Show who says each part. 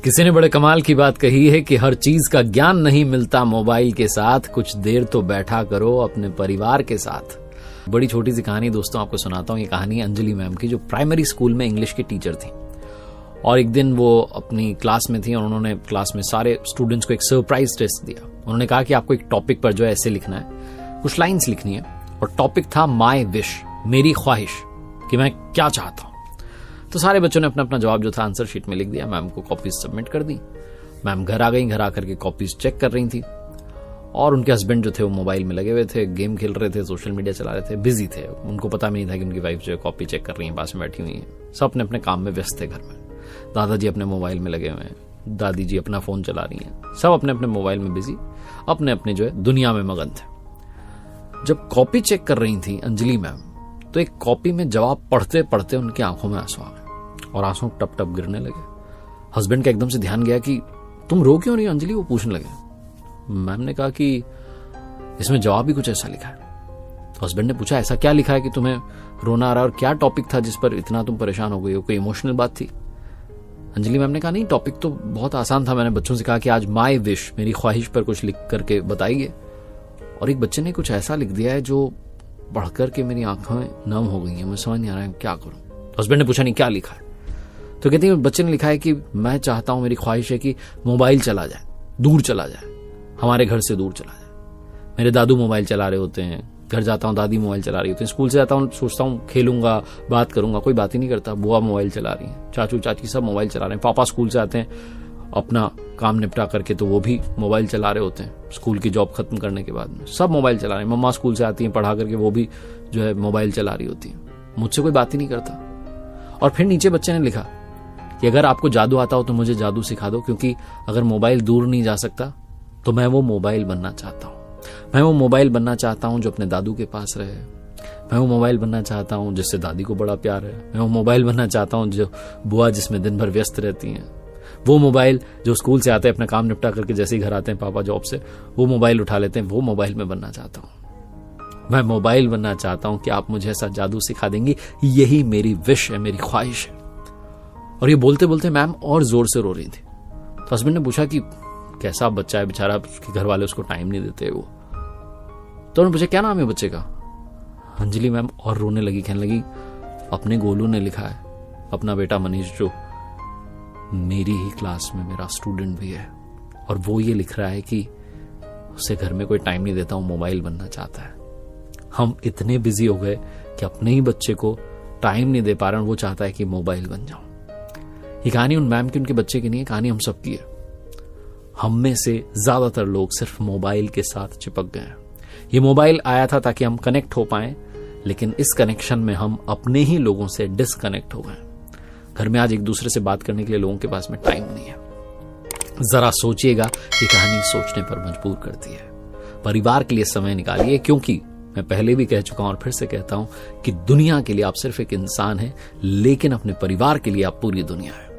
Speaker 1: किसी ने बड़े कमाल की बात कही है कि हर चीज का ज्ञान नहीं मिलता मोबाइल के साथ, कुछ देर तो बैठा करो अपने परिवार के साथ। बड़ी छोटी सी कहानी दोस्तों आपको सुनाता हूँ। ये कहानी अंजलि मैम की, जो प्राइमरी स्कूल में इंग्लिश की टीचर थी। और एक दिन वो अपनी क्लास में थी और उन्होंने क्लास में सारे स्टूडेंट्स को एक सरप्राइज टेस्ट दिया। उन्होंने कहा कि आपको एक टॉपिक पर जो है ऐसे लिखना है, कुछ लाइन्स लिखनी है, और टॉपिक था माई विश, मेरी ख्वाहिश, कि मैं क्या चाहता हूं। तो सारे बच्चों ने अपना अपना जवाब जो था आंसर शीट में लिख दिया। मैम को कॉपीज सबमिट कर दी। मैम घर आ गई, घर आकर के कॉपीज चेक कर रही थी और उनके हस्बैंड जो थे वो मोबाइल में लगे हुए थे, गेम खेल रहे थे, सोशल मीडिया चला रहे थे, बिजी थे। उनको पता भी नहीं था कि उनकी वाइफ जो है कॉपी चेक कर रही है, पास में बैठी हुई है। सब अपने अपने काम में व्यस्त थे घर में। दादाजी अपने मोबाइल में लगे हुए हैं, दादी जी अपना फोन चला रही हैं, सब अपने अपने मोबाइल में बिजी, अपने अपने जो है दुनिया में मगन थे। जब कॉपी चेक कर रही थी अंजलि मैम, तो एक कॉपी में जवाब पढ़ते पढ़ते उनकी आंखों में आंसू आ गए और आंसू टप टप गिरने लगे। हस्बैंड का एकदम से ध्यान गया कि तुम रो क्यों रही हो अंजलि? वो पूछने लगे। मैम ने कहा कि इसमें जवाब भी कुछ ऐसा लिखा है। तो हस्बैंड ने पूछा ऐसा क्या लिखा है कि तुम्हें रोना आ रहा है, और क्या टॉपिक था जिस पर इतना तुम परेशान हो गई हो? कोई इमोशनल बात थी? अंजलि मैम ने कहा नहीं, टॉपिक तो बहुत आसान था। मैंने बच्चों से कहा कि आज माई विश, मेरी ख्वाहिश पर कुछ लिख करके बताइए, और एक बच्चे ने कुछ ऐसा लिख दिया है जो पढ़कर के मेरी आंखें नम हो गई हैं। मैं समझ नहीं आ रहा है क्या करूं। हस्बैंड ने पूछा नहीं क्या लिखा है? तो कहती है बच्चे ने लिखा है कि मैं चाहता हूं, मेरी ख्वाहिश है कि मोबाइल चला जाए, दूर चला जाए, हमारे घर से दूर चला जाए। मेरे दादू मोबाइल चला रहे होते हैं, घर जाता हूं दादी मोबाइल चला रही होती है, स्कूल से जाता हूं सोचता हूं खेलूंगा, बात करूंगा, कोई बात ही नहीं करता। बुआ मोबाइल चला रही है, चाचू चाची सब मोबाइल चला रहे हैं, पापा स्कूल से आते हैं अपना काम निपटा करके तो वो भी मोबाइल चला रहे होते हैं, स्कूल की जॉब खत्म करने के बाद में सब मोबाइल चला रहे हैं। मम्मा स्कूल से आती हैं पढ़ा करके, वो भी जो है मोबाइल चला रही होती है, मुझसे कोई बात ही नहीं करता। और फिर नीचे बच्चे ने लिखा कि अगर आपको जादू आता हो तो मुझे जादू सिखा दो, क्योंकि अगर मोबाइल दूर नहीं जा सकता तो मैं वो मोबाइल बनना चाहता हूं। मैं वो मोबाइल बनना चाहता हूं जो अपने दादू के पास रहे। मैं वो मोबाइल बनना चाहता हूं जिससे दादी को बड़ा प्यार है। मैं वो मोबाइल बनना चाहता हूं जो बुआ जिसमें दिन भर व्यस्त रहती हैं। वो मोबाइल जो स्कूल से आते हैं अपना काम निपटा करके जैसे ही घर आते हैं पापा जॉब से, वो मोबाइल उठा लेते हैं, वो मोबाइल में बनना चाहता हूं। मैं मोबाइल बनना चाहता हूं कि आप मुझे ऐसा जादू सिखा देंगी, यही मेरी विश है, मेरी ख्वाहिश है। और ये बोलते बोलते मैम और जोर से रो रही थी। तो हस्बैंड ने पूछा कि कैसा बच्चा है बेचारा, उसके घर वाले उसको टाइम नहीं देते। वो तो उन्होंने पूछा क्या नाम है बच्चे का? अंजलि मैम और रोने लगी, कहने लगी अपने गोलू ने लिखा है, अपना बेटा मनीष जो मेरी ही क्लास में मेरा स्टूडेंट भी है, और वो ये लिख रहा है कि उसे घर में कोई टाइम नहीं देता हूं, मोबाइल बनना चाहता है। हम इतने बिजी हो गए कि अपने ही बच्चे को टाइम नहीं दे पा रहे हैं, वो चाहता है कि मोबाइल बन जाऊं। ये कहानी उन मैम की, उनके बच्चे की नहीं है, कहानी हम सबकी है। हम में से ज्यादातर लोग सिर्फ मोबाइल के साथ चिपक गए हैं। ये मोबाइल आया था ताकि हम कनेक्ट हो पाएं, लेकिन इस कनेक्शन में हम अपने ही लोगों से डिस्कनेक्ट हो गए। घर में आज एक दूसरे से बात करने के लिए लोगों के पास में टाइम नहीं है। जरा सोचिएगा, ये कहानी सोचने पर मजबूर करती है। परिवार के लिए समय निकालिए, क्योंकि मैं पहले भी कह चुका हूं और फिर से कहता हूं कि दुनिया के लिए आप सिर्फ एक इंसान हैं, लेकिन अपने परिवार के लिए आप पूरी दुनिया है।